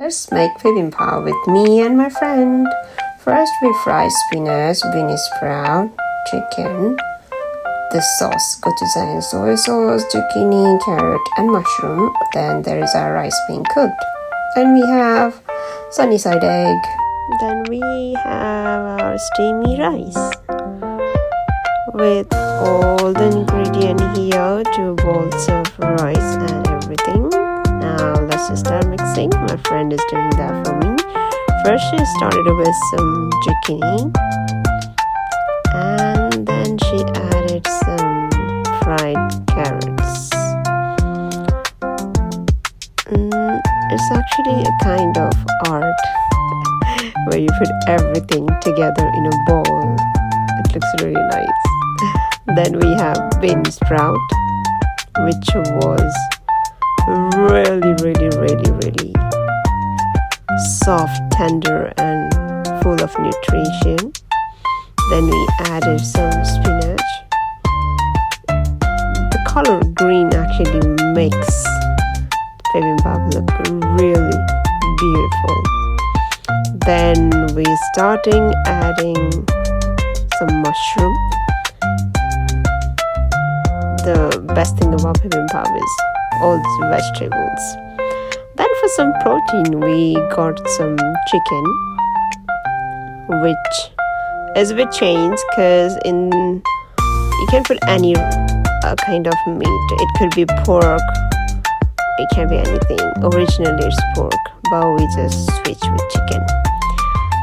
Let's make bibimpap with me and my friend. First we fry spinach, bean sprout, chicken, the sauce, gochujang, soy sauce, zucchini, carrot and mushroom. Then there is our rice being cooked. Then we have sunny side egg. Then we have our steamy rice. With all the ingredient here, 2 bowls of rice and everything. Now let's just start mixing. My friend is doing that for me. First she started with some zucchini and then she added some fried carrots. It's actually a kind of art where you put everything together in a bowl. It looks really nice. Then we have bean sprout, which was really soft, tender and full of nutrition. Then we added some spinach. The color green actually makes bibimpap look really beautiful. Then we starting adding some mushroom. The best thing about bibimpap is all the vegetables. Then for some protein we got some chicken, which is a bit changed because you can put any kind of meat. It could be pork, it can be anything. Originally it's pork, but we just switch with chicken.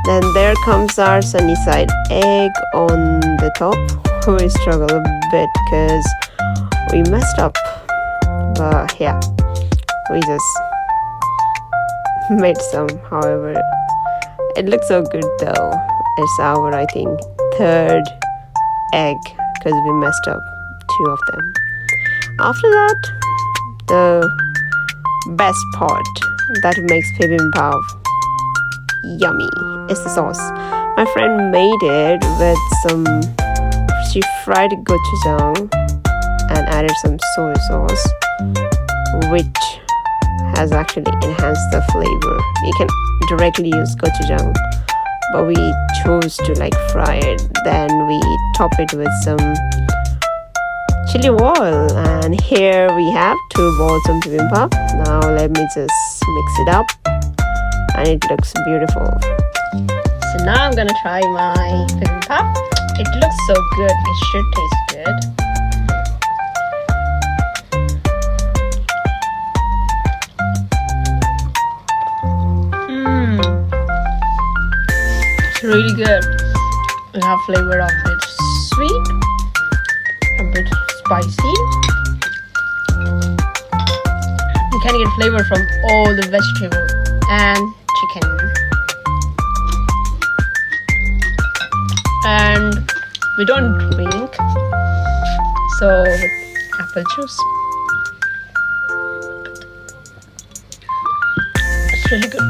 Then there comes our sunny side egg on the top. We struggle a bit because we messed up, but yeah, we just made some. However, it looks so good though. It's our, I think, 3rd egg because we messed up 2 of them. After that, the best part that makes bibimpap yummy is the sauce. My friend made it with she fried gochujang and added some soy sauce, which has actually enhanced the flavor. You can directly use gochujang, but we chose to fry it. Then we top it with some chili oil, and here we have 2 bowls of bibimpap. Now let me just mix it up, and it looks beautiful. So now I'm gonna try my bibimpap. It looks so good. It should taste good. It's really good. We have flavor of it sweet, a bit spicy. You can get flavor from all the vegetable and chicken. And we don't drink, so with apple juice. It's really good.